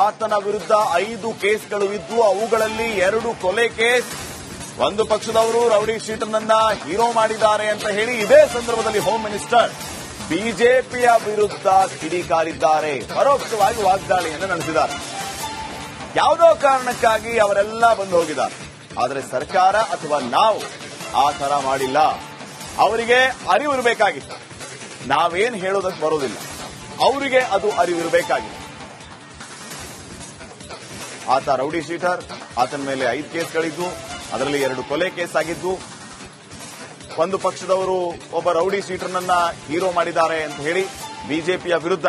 ಆತನ ವಿರುದ್ಧ 5 ಕೇಸ್ಗಳು ಇದ್ದು ಅವುಗಳಲ್ಲಿ 2 ಕೊಲೆ ಕೇಸ್. ಒಂದು ಪಕ್ಷದವರು ರೌಡಿ ಶೀಟರ್ನನ್ನ ಹೀರೋ ಮಾಡಿದ್ದಾರೆ ಅಂತ ಹೇಳಿ ಇದೇ ಸಂದರ್ಭದಲ್ಲಿ ಹೋಮ್ ಮಿನಿಸ್ಟರ್ ಬಿಜೆಪಿಯ ವಿರುದ್ಧ ಕಿಡಿಕಾರಿದ್ದಾರೆ. ಪರೋಕ್ಷವಾಗಿ ವಾಗ್ದಾಳಿಯನ್ನು ನಡೆಸಿದ್ದಾರೆ. ಯಾವುದೋ ಕಾರಣಕ್ಕಾಗಿ ಅವರೆಲ್ಲ ಬಂದು ಹೋಗಿದ್ದಾರೆ. ಆದರೆ ಸರ್ಕಾರ ಅಥವಾ ನಾವು ಆ ತರ ಮಾಡಿಲ್ಲ. ಅವರಿಗೆ ಅರಿವಿರಬೇಕಾಗಿತ್ತು. ನಾವೇನ್ ಹೇಳೋದಕ್ಕೆ ಬರೋದಿಲ್ಲ. ಅವರಿಗೆ ಅದು ಅರಿವಿರಬೇಕಾಗಿತ್ತು. ಆತ ರೌಡಿ ಶೀಟರ್, ಆತನ ಮೇಲೆ 5 ಕೇಸ್ಗಳಿದ್ದು, ಅದರಲ್ಲಿ 2 ಕೊಲೆ ಕೇಸ್ ಆಗಿದ್ದು. ಒಂದು ಪಕ್ಷದವರು ಒಬ್ಬ ರೌಡಿ ಶೀಟರ್ನನ್ನ ಹೀರೋ ಮಾಡಿದ್ದಾರೆ ಅಂತ ಹೇಳಿ ಬಿಜೆಪಿಯ ವಿರುದ್ಧ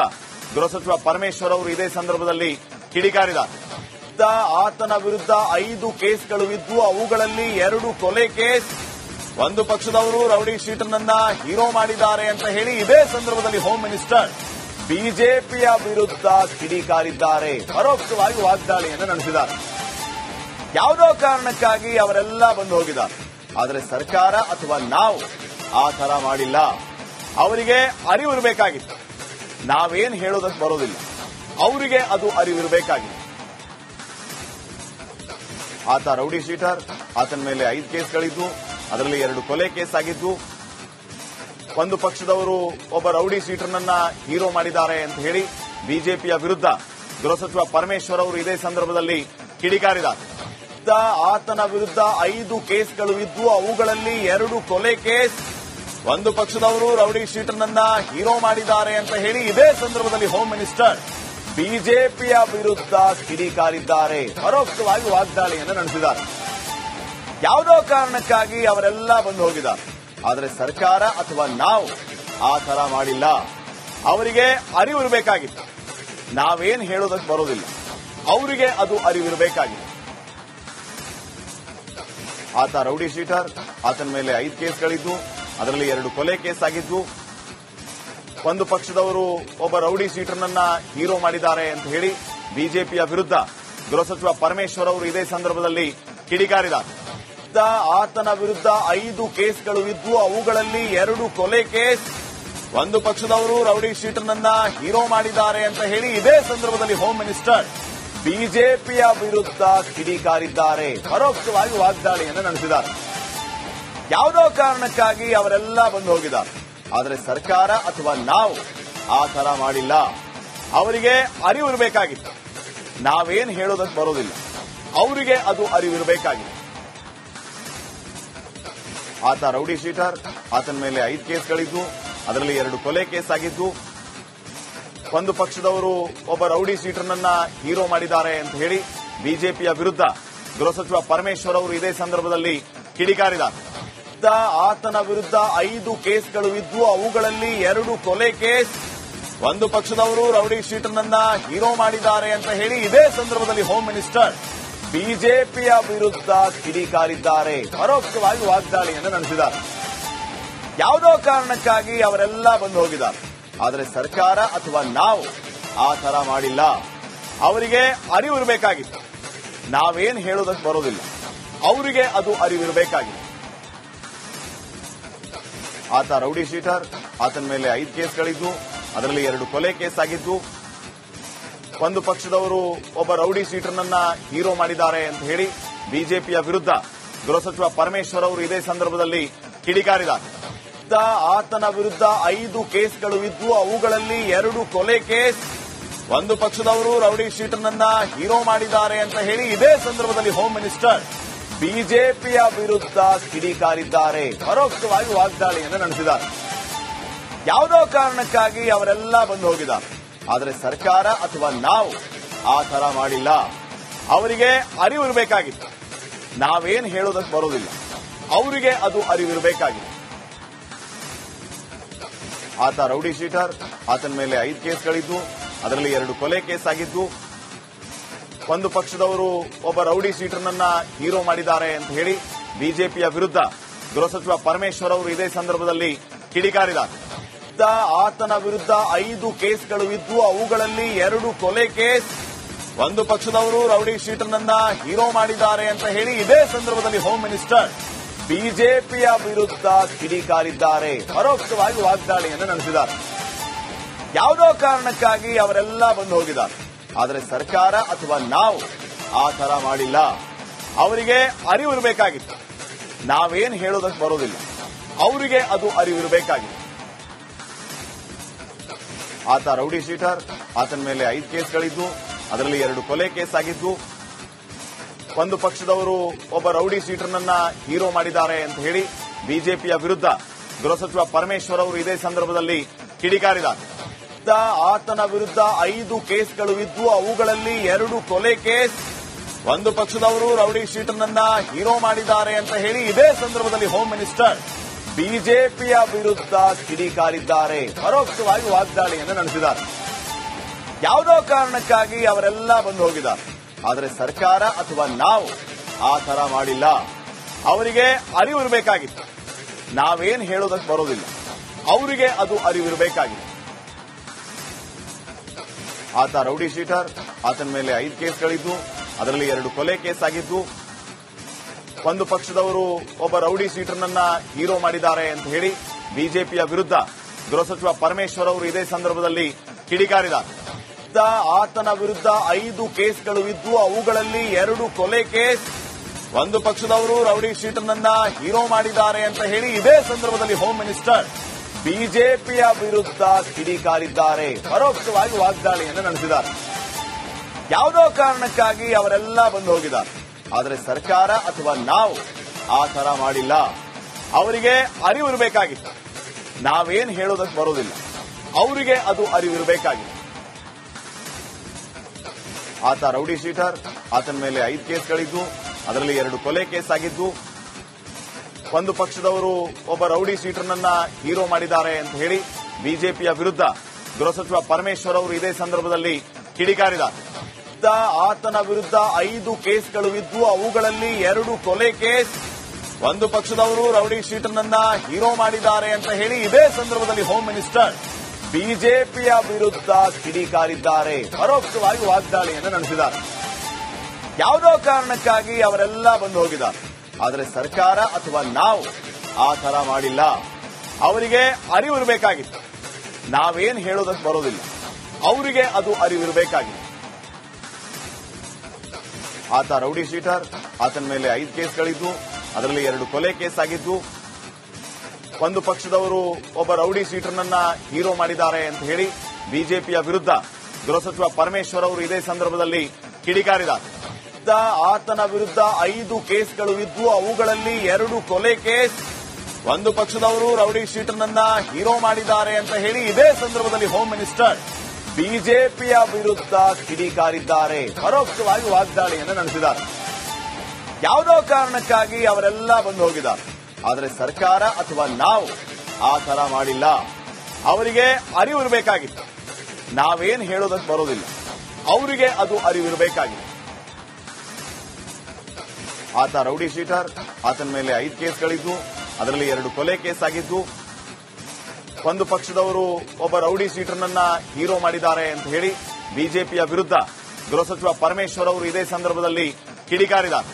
ಗೃಹ ಸಚಿವ ಪರಮೇಶ್ವರ್ ಅವರು ಇದೇ ಸಂದರ್ಭದಲ್ಲಿ ಕಿಡಿಕಾರಿದ್ದಾರೆ. ಆತನ ವಿರುದ್ಧ 5 ಕೇಸ್ಗಳು ಇದ್ದು ಅವುಗಳಲ್ಲಿ 2 ಕೊಲೆ ಕೇಸ್. ಒಂದು ಪಕ್ಷದವರು ರೌಡಿ ಶೀಟರ್ನನ್ನ ಹೀರೋ ಮಾಡಿದ್ದಾರೆ ಅಂತ ಹೇಳಿ ಇದೇ ಸಂದರ್ಭದಲ್ಲಿ ಹೋಮ್ ಮಿನಿಸ್ಟರ್ ಬಿಜೆಪಿಯ ವಿರುದ್ಧ ಕಿಡಿಕಾರಿದ್ದಾರೆ. ಪರೋಕ್ಷವಾಗಿ ವಾಗ್ದಾಳಿಯನ್ನು ನಡೆಸಿದ್ದಾರೆ. ಯಾವುದೋ ಕಾರಣಕ್ಕಾಗಿ ಅವರೆಲ್ಲ ಬಂದು ಹೋಗಿದ್ದಾರೆ. ಆದರೆ ಸರ್ಕಾರ ಅಥವಾ ನಾವು ಆ ತರ ಮಾಡಿಲ್ಲ. ಅವರಿಗೆ ಅರಿವಿರಬೇಕಾಗಿತ್ತು. ನಾವೇನ್ ಹೇಳೋದಕ್ಕೆ ಬರೋದಿಲ್ಲ. ಅವರಿಗೆ ಅದು ಅರಿವಿರಬೇಕಾಗಿತ್ತು. ಆತ ರೌಡಿ ಶೀಟರ್, ಆತನ ಮೇಲೆ 5 ಕೇಸ್ಗಳಿದ್ದು, ಅದರಲ್ಲಿ 2 ಕೊಲೆ ಕೇಸ್ ಆಗಿದ್ದು. ಒಂದು ಪಕ್ಷದವರು ಒಬ್ಬ ರೌಡಿ ಶೀಟರ್ನನ್ನ ಹೀರೋ ಮಾಡಿದ್ದಾರೆ ಅಂತ ಹೇಳಿ ಬಿಜೆಪಿಯ ವಿರುದ್ಧ ಗೃಹ ಸಚಿವ ಪರಮೇಶ್ವರ್ ಅವರು ಇದೇ ಸಂದರ್ಭದಲ್ಲಿ ಕಿಡಿಕಾರಿದ್ದಾರೆ. ಆತನ ವಿರುದ್ಧ 5 ಕೇಸ್ಗಳು ಇದ್ದು ಅವುಗಳಲ್ಲಿ 2 ಕೊಲೆ ಕೇಸ್. ಒಂದು ಪಕ್ಷದವರು ರೌಡಿ ಶೀಟರ್ನನ್ನ ಹೀರೋ ಮಾಡಿದ್ದಾರೆ ಅಂತ ಹೇಳಿ ಇದೇ ಸಂದರ್ಭದಲ್ಲಿ ಹೋಮ್ ಮಿನಿಸ್ಟರ್ ಬಿಜೆಪಿಯ ವಿರುದ್ಧ ಕಿಡಿಕಾರಿದ್ದಾರೆ. ಪರೋಕ್ಷವಾಗಿ ವಾಗ್ದಾಳಿಯನ್ನು ನಡೆಸಿದ್ದಾರೆ. ಯಾವುದೋ ಕಾರಣಕ್ಕಾಗಿ ಅವರೆಲ್ಲ ಬಂದು ಹೋಗಿದ್ದಾರೆ. ಆದರೆ ಸರ್ಕಾರ ಅಥವಾ ನಾವು ಆ ತರ ಮಾಡಿಲ್ಲ. ಅವರಿಗೆ ಅರಿವಿರಬೇಕಾಗಿತ್ತು. ನಾವೇನ್ ಹೇಳೋದಕ್ಕೆ ಬರೋದಿಲ್ಲ. ಅವರಿಗೆ ಅದು ಅರಿವಿರಬೇಕಾಗಿತ್ತು. ಆತ ರೌಡಿ ಶೀಟರ್, ಆತನ ಮೇಲೆ 5 ಕೇಸ್ಗಳಿದ್ದು, ಅದರಲ್ಲಿ 2 ಕೊಲೆ ಕೇಸ್ ಆಗಿದ್ದು. ಒಂದು ಪಕ್ಷದವರು ಒಬ್ಬ ರೌಡಿ ಶೀಟರ್ನನ್ನ ಹೀರೋ ಮಾಡಿದ್ದಾರೆ ಅಂತ ಹೇಳಿ ಬಿಜೆಪಿಯ ವಿರುದ್ಧ ಗೃಹ ಸಚಿವ ಪರಮೇಶ್ವರ್ ಅವರು ಇದೇ ಸಂದರ್ಭದಲ್ಲಿ ಕಿಡಿಕಾರಿದ್ದಾರೆ. ಆತನ ವಿರುದ್ಧ 5 ಕೇಸ್ಗಳು ಇದ್ದು ಅವುಗಳಲ್ಲಿ 2 ಕೊಲೆ ಕೇಸ್. ಒಂದು ಪಕ್ಷದವರು ರೌಡಿ ಶೀಟರ್ನನ್ನ ಹೀರೋ ಮಾಡಿದ್ದಾರೆ ಅಂತ ಹೇಳಿ ಇದೇ ಸಂದರ್ಭದಲ್ಲಿ ಹೋಮ್ ಮಿನಿಸ್ಟರ್ ಬಿಜೆಪಿಯ ವಿರುದ್ಧ ಕಿಡಿಕಾರಿದ್ದಾರೆ. ಪರೋಕ್ಷವಾಗಿ ವಾಗ್ದಾಳಿಯನ್ನು ನಡೆಸಿದ್ದಾರೆ. ಯಾವುದೋ ಕಾರಣಕ್ಕಾಗಿ ಅವರೆಲ್ಲ ಬಂದು ಹೋಗಿದ್ದಾರೆ. ಆದರೆ ಸರ್ಕಾರ ಅಥವಾ ನಾವು ಆ ತರ ಮಾಡಿಲ್ಲ. ಅವರಿಗೆ ಅರಿವಿರಬೇಕಾಗಿತ್ತು. ನಾವೇನ್ ಹೇಳೋದಕ್ಕೆ ಬರೋದಿಲ್ಲ. ಅವರಿಗೆ ಅದು ಅರಿವಿರಬೇಕಾಗಿತ್ತು. ಆತ ರೌಡಿ ಶೀಟರ್, ಆತನ ಮೇಲೆ 5 ಕೇಸ್ಗಳಿದ್ದು, ಅದರಲ್ಲಿ 2 ಕೊಲೆ ಕೇಸ್ ಆಗಿದ್ದು. ಒಂದು ಪಕ್ಷದವರು ಒಬ್ಬ ರೌಡಿ ಶೀಟರ್ನನ್ನ ಹೀರೋ ಮಾಡಿದ್ದಾರೆ ಅಂತ ಹೇಳಿ ಬಿಜೆಪಿಯ ವಿರುದ್ಧ ಗೃಹ ಸಚಿವ ಪರಮೇಶ್ವರ್ ಅವರು ಇದೇ ಸಂದರ್ಭದಲ್ಲಿ ಕಿಡಿಕಾರಿದ್ದಾರೆ. ಆತನ ವಿರುದ್ಧ 5 ಕೇಸ್ಗಳು ಇದ್ದು ಅವುಗಳಲ್ಲಿ 2 ಕೊಲೆ ಕೇಸ್. ಒಂದು ಪಕ್ಷದವರು ರೌಡಿ ಶೀಟರ್ನನ್ನ ಹೀರೋ ಮಾಡಿದ್ದಾರೆ ಅಂತ ಹೇಳಿ ಇದೇ ಸಂದರ್ಭದಲ್ಲಿ ಹೋಮ್ ಮಿನಿಸ್ಟರ್ ಬಿಜೆಪಿಯ ವಿರುದ್ಧ ಕಿಡಿಕಾರಿದ್ದಾರೆ. ಪರೋಕ್ಷವಾಗಿ ವಾಗ್ದಾಳಿಯನ್ನು ನಡೆಸಿದ್ದಾರೆ. ಯಾವುದೋ ಕಾರಣಕ್ಕಾಗಿ ಅವರೆಲ್ಲ ಬಂದು ಹೋಗಿದ್ದಾರೆ. ಆದರೆ ಸರ್ಕಾರ ಅಥವಾ ನಾವು ಆ ತರ ಮಾಡಿಲ್ಲ. ಅವರಿಗೆ ಅರಿವಿರಬೇಕಾಗಿತ್ತು. ನಾವೇನ್ ಹೇಳೋದಕ್ಕೆ ಬರೋದಿಲ್ಲ. ಅವರಿಗೆ ಅದು ಅರಿವಿರಬೇಕಾಗಿತ್ತು. ಆತ ರೌಡಿ ಶೀಟರ್, ಆತನ ಮೇಲೆ 5 ಕೇಸ್ಗಳಿದ್ದು, ಅದರಲ್ಲಿ 2 ಕೊಲೆ ಕೇಸ್ ಆಗಿದ್ದು. ಒಂದು ಪಕ್ಷದವರು ಒಬ್ಬ ರೌಡಿ ಶೀಟರ್ನನ್ನ ಹೀರೋ ಮಾಡಿದ್ದಾರೆ ಅಂತ ಹೇಳಿ ಬಿಜೆಪಿಯ ವಿರುದ್ಧ ಗೃಹ ಸಚಿವ ಪರಮೇಶ್ವರ್ ಅವರು ಇದೇ ಸಂದರ್ಭದಲ್ಲಿ ಕಿಡಿಕಾರಿದ್ದಾರೆ. ಆತನ ವಿರುದ್ಧ 5 ಕೇಸ್ಗಳು ಇದ್ದು ಅವುಗಳಲ್ಲಿ 2 ಕೊಲೆ ಕೇಸ್. ಒಂದು ಪಕ್ಷದವರು ರೌಡಿ ಶೀಟರ್ನನ್ನ ಹೀರೋ ಮಾಡಿದ್ದಾರೆ ಅಂತ ಹೇಳಿ ಇದೇ ಸಂದರ್ಭದಲ್ಲಿ ಹೋಮ್ ಮಿನಿಸ್ಟರ್ ಬಿಜೆಪಿಯ ವಿರುದ್ಧ ಕಿಡಿಕಾರಿದ್ದಾರೆ. ಪರೋಕ್ಷವಾಗಿ ವಾಗ್ದಾಳಿಯನ್ನು ನಡೆಸಿದ್ದಾರೆ. ಯಾವುದೋ ಕಾರಣಕ್ಕಾಗಿ ಅವರೆಲ್ಲ ಬಂದು ಹೋಗಿದ್ದಾರೆ. ಆದರೆ ಸರ್ಕಾರ ಅಥವಾ ನಾವು ಆ ತರ ಮಾಡಿಲ್ಲ. ಅವರಿಗೆ ಅರಿವಿರಬೇಕಾಗಿತ್ತು. ನಾವೇನ್ ಹೇಳೋದಕ್ಕೆ ಬರೋದಿಲ್ಲ. ಅವರಿಗೆ ಅದು ಅರಿವಿರಬೇಕಾಗಿತ್ತು. ಆತ ರೌಡಿ ಶೀಟರ್, ಆತನ ಮೇಲೆ 5 ಕೇಸ್ಗಳಿದ್ದು, ಅದರಲ್ಲಿ 2 ಕೊಲೆ ಕೇಸ್ ಆಗಿದ್ದು. ಒಂದು ಪಕ್ಷದವರು ಒಬ್ಬ ರೌಡಿ ಶೀಟರ್ನನ್ನ ಹೀರೋ ಮಾಡಿದ್ದಾರೆ ಅಂತ ಹೇಳಿ ಬಿಜೆಪಿಯ ವಿರುದ್ಧ ಗೃಹ ಸಚಿವ ಪರಮೇಶ್ವರ್ ಅವರು ಇದೇ ಸಂದರ್ಭದಲ್ಲಿ ಕಿಡಿಕಾರಿದ್ದಾರೆ. ಆತನ ವಿರುದ್ಧ 5 ಕೇಸ್ಗಳು ಇದ್ದು ಅವುಗಳಲ್ಲಿ 2 ಕೊಲೆ ಕೇಸ್. ಒಂದು ಪಕ್ಷದವರು ರೌಡಿ ಶೀಟರ್ನನ್ನ ಹೀರೋ ಮಾಡಿದ್ದಾರೆ ಅಂತ ಹೇಳಿ ಇದೇ ಸಂದರ್ಭದಲ್ಲಿ ಹೋಮ್ ಮಿನಿಸ್ಟರ್ ಬಿಜೆಪಿಯ ವಿರುದ್ಧ ಕಿಡಿಕಾರಿದ್ದಾರೆ. ಪರೋಕ್ಷವಾಗಿ ವಾಗ್ದಾಳಿಯನ್ನು ನಡೆಸಿದ್ದಾರೆ. ಯಾವುದೋ ಕಾರಣಕ್ಕಾಗಿ ಅವರೆಲ್ಲ ಬಂದು ಹೋಗಿದ್ದಾರೆ. ಆದರೆ ಸರ್ಕಾರ ಅಥವಾ ನಾವು ಆ ತರ ಮಾಡಿಲ್ಲ. ಅವರಿಗೆ ಅರಿವಿರಬೇಕಾಗಿತ್ತು. ನಾವೇನ್ ಹೇಳೋದಕ್ಕೆ ಬರೋದಿಲ್ಲ, ಅವರಿಗೆ ಅದು ಅರಿವಿರಬೇಕಾಗಿತ್ತು. ಆತ ರೌಡಿ ಶೀಟರ್, ಆತನ ಮೇಲೆ 5 ಕೇಸ್ಗಳಿದ್ದು, ಅದರಲ್ಲಿ 2 ಕೊಲೆ ಕೇಸ್ ಆಗಿದ್ದು. ಒಂದು ಪಕ್ಷದವರು ಒಬ್ಬ ರೌಡಿ ಶೀಟರ್ನನ್ನ ಹೀರೋ ಮಾಡಿದ್ದಾರೆ ಅಂತ ಹೇಳಿ ಬಿಜೆಪಿಯ ವಿರುದ್ಧ ಗೃಹ ಸಚಿವ ಪರಮೇಶ್ವರ್ ಅವರು ಇದೇ ಸಂದರ್ಭದಲ್ಲಿ ಕಿಡಿಕಾರಿದ್ದಾರೆ. ಆತನ ವಿರುದ್ಧ 5 ಕೇಸ್ಗಳು ಇದ್ದು, ಅವುಗಳಲ್ಲಿ 2 ಕೊಲೆ ಕೇಸ್. ಒಂದು ಪಕ್ಷದವರು ರೌಡಿ ಶೀಟರ್ನನ್ನ ಹೀರೋ ಮಾಡಿದ್ದಾರೆ ಅಂತ ಹೇಳಿ ಇದೇ ಸಂದರ್ಭದಲ್ಲಿ ಹೋಮ್ ಮಿನಿಸ್ಟರ್ ಬಿಜೆಪಿಯ ವಿರುದ್ಧ ಕಿಡಿಕಾರಿದ್ದಾರೆ. ಪರೋಕ್ಷವಾಗಿ ವಾಗ್ದಾಳಿಯನ್ನು ನಡೆಸಿದ್ದಾರೆ. ಯಾವುದೋ ಕಾರಣಕ್ಕಾಗಿ ಅವರೆಲ್ಲ ಬಂದು ಹೋಗಿದ್ದಾರೆ. ಆದರೆ ಸರ್ಕಾರ ಅಥವಾ ನಾವು ಆ ತರ ಮಾಡಿಲ್ಲ. ಅವರಿಗೆ ಅರಿವಿರಬೇಕಾಗಿತ್ತು. ನಾವೇನ್ ಹೇಳೋದಕ್ಕೆ ಬರೋದಿಲ್ಲ, ಅವರಿಗೆ ಅದು ಅರಿವಿರಬೇಕಾಗಿತ್ತು. ಆತ ರೌಡಿ ಶೀಟರ್, ಆತನ ಮೇಲೆ 5 ಕೇಸ್ಗಳಿದ್ದು, ಅದರಲ್ಲಿ 2 ಕೊಲೆ ಕೇಸ್ ಆಗಿದ್ದು. ಒಂದು ಪಕ್ಷದವರು ಒಬ್ಬ ರೌಡಿ ಶೀಟರ್ನನ್ನ ಹೀರೋ ಮಾಡಿದ್ದಾರೆ ಅಂತ ಹೇಳಿ ಬಿಜೆಪಿಯ ವಿರುದ್ಧ ಗೃಹ ಸಚಿವ ಪರಮೇಶ್ವರ್ ಅವರು ಇದೇ ಸಂದರ್ಭದಲ್ಲಿ ಕಿಡಿಕಾರಿದ್ದಾರೆ. ಆತನ ವಿರುದ್ಧ 5 ಕೇಸ್ಗಳು ಇದ್ದು, ಅವುಗಳಲ್ಲಿ 2 ಕೊಲೆ ಕೇಸ್. ಒಂದು ಪಕ್ಷದವರು ರೌಡಿ ಶೀಟರ್ನನ್ನ ಹೀರೋ ಮಾಡಿದ್ದಾರೆ ಅಂತ ಹೇಳಿ ಇದೇ ಸಂದರ್ಭದಲ್ಲಿ ಹೋಮ್ ಮಿನಿಸ್ಟರ್ ಬಿಜೆಪಿಯ ವಿರುದ್ಧ ಕಿಡಿಕಾರಿದ್ದಾರೆ. ಪರೋಕ್ಷವಾಗಿ ವಾಗ್ದಾಳಿಯನ್ನು ನಡೆಸಿದ್ದಾರೆ. ಯಾವುದೋ ಕಾರಣಕ್ಕಾಗಿ ಅವರೆಲ್ಲ ಬಂದು ಹೋಗಿದ್ದಾರೆ. ಆದರೆ ಸರ್ಕಾರ ಅಥವಾ ನಾವು ಆ ತರ ಮಾಡಿಲ್ಲ. ಅವರಿಗೆ ಅರಿವಿರಬೇಕಾಗಿತ್ತು. ನಾವೇನ್ ಹೇಳೋದಕ್ಕೆ ಬರೋದಿಲ್ಲ, ಅವರಿಗೆ ಅದು ಅರಿವಿರಬೇಕಾಗಿತ್ತು. ಆತ ರೌಡಿ ಶೀಟರ್, ಆತನ ಮೇಲೆ 5 ಕೇಸ್ಗಳಿದ್ದು, ಅದರಲ್ಲಿ 2 ಕೊಲೆ ಕೇಸ್ ಆಗಿದ್ದು. ಒಂದು ಪಕ್ಷದವರು ಒಬ್ಬ ರೌಡಿ ಶೀಟರ್ನನ್ನ ಹೀರೋ ಮಾಡಿದ್ದಾರೆ ಅಂತ ಹೇಳಿ ಬಿಜೆಪಿಯ ವಿರುದ್ಧ ಗೃಹ ಸಚಿವ ಪರಮೇಶ್ವರ್ ಅವರು ಇದೇ ಸಂದರ್ಭದಲ್ಲಿ ಕಿಡಿಕಾರಿದ್ದಾರೆ. ಆತನ ವಿರುದ್ಧ 5 ಕೇಸ್ಗಳು ಇದ್ದು, ಅವುಗಳಲ್ಲಿ 2 ಕೊಲೆ ಕೇಸ್. ಒಂದು ಪಕ್ಷದವರು ರೌಡಿ ಶೀಟರ್ನನ್ನ ಹೀರೋ ಮಾಡಿದ್ದಾರೆ ಅಂತ ಹೇಳಿ ಇದೇ ಸಂದರ್ಭದಲ್ಲಿ ಹೋಮ್ ಮಿನಿಸ್ಟರ್ ಬಿಜೆಪಿಯ ವಿರುದ್ಧ ಕಿಡಿಕಾರಿದ್ದಾರೆ. ಪರೋಕ್ಷವಾಗಿ ವಾಗ್ದಾಳಿಯನ್ನು ನಡೆಸಿದ್ದಾರೆ. ಯಾವುದೋ ಕಾರಣಕ್ಕಾಗಿ ಅವರೆಲ್ಲ ಬಂದು ಹೋಗಿದ್ದಾರೆ. ಆದರೆ ಸರ್ಕಾರ ಅಥವಾ ನಾವು ಆ ತರ ಮಾಡಿಲ್ಲ. ಅವರಿಗೆ ಅರಿವಿರಬೇಕಾಗಿತ್ತು. ನಾವೇನ್ ಹೇಳೋದಕ್ಕೆ ಬರೋದಿಲ್ಲ, ಅವರಿಗೆ ಅದು ಅರಿವಿರಬೇಕಾಗಿತ್ತು. ಆತ ರೌಡಿ ಶೀಟರ್, ಆತನ ಮೇಲೆ 5 ಕೇಸ್ಗಳಿದ್ದು, ಅದರಲ್ಲಿ 2 ಕೊಲೆ ಕೇಸ್ ಆಗಿದ್ದು. ಒಂದು ಪಕ್ಷದವರು ಒಬ್ಬ ರೌಡಿ ಶೀಟರ್ನನ್ನ ಹೀರೋ ಮಾಡಿದ್ದಾರೆ ಅಂತ ಹೇಳಿ ಬಿಜೆಪಿಯ ವಿರುದ್ಧ ಗೃಹ ಸಚಿವ ಪರಮೇಶ್ವರ್ ಅವರು ಇದೇ ಸಂದರ್ಭದಲ್ಲಿ ಕಿಡಿಕಾರಿದ್ದಾರೆ. ಆತನ ವಿರುದ್ಧ 5 ಕೇಸ್ಗಳು ಇದ್ದು, ಅವುಗಳಲ್ಲಿ 2 ಕೊಲೆ ಕೇಸ್. ಒಂದು ಪಕ್ಷದವರು ರೌಡಿ ಶೀಟರ್ನನ್ನ ಹೀರೋ ಮಾಡಿದ್ದಾರೆ ಅಂತ ಹೇಳಿ ಇದೇ ಸಂದರ್ಭದಲ್ಲಿ ಹೋಮ್ ಮಿನಿಸ್ಟರ್ ಬಿಜೆಪಿಯ ವಿರುದ್ಧ ಕಿಡಿಕಾರಿದ್ದಾರೆ. ಪರೋಕ್ಷವಾಗಿ ವಾಗ್ದಾಳಿಯನ್ನು ನಡೆಸಿದ್ದಾರೆ. ಯಾವುದೋ ಕಾರಣಕ್ಕಾಗಿ ಅವರೆಲ್ಲ ಬಂದು ಹೋಗಿದ್ದಾರೆ. ಆದರೆ ಸರ್ಕಾರ ಅಥವಾ ನಾವು ಆ ತರ ಮಾಡಿಲ್ಲ. ಅವರಿಗೆ ಅರಿವಿರಬೇಕಾಗಿತ್ತು. ನಾವೇನ್ ಹೇಳೋದಕ್ಕೆ ಬರೋದಿಲ್ಲ, ಅವರಿಗೆ ಅದು ಅರಿವಿರಬೇಕಾಗಿತ್ತು. ಆತ ರೌಡಿ ಶೀಟರ್, ಆತನ ಮೇಲೆ 5 ಕೇಸ್ಗಳಿದ್ದು, ಅದರಲ್ಲಿ 2 ಕೊಲೆ ಕೇಸ್ ಆಗಿದ್ದು. ಒಂದು ಪಕ್ಷದವರು ಒಬ್ಬ ರೌಡಿ ಶೀಟರ್ನನ್ನ ಹೀರೋ ಮಾಡಿದ್ದಾರೆ ಅಂತ ಹೇಳಿ ಬಿಜೆಪಿಯ ವಿರುದ್ಧ ಗೃಹ ಸಚಿವ ಪರಮೇಶ್ವರ್ ಅವರು ಇದೇ ಸಂದರ್ಭದಲ್ಲಿ ಕಿಡಿಕಾರಿದ್ದಾರೆ.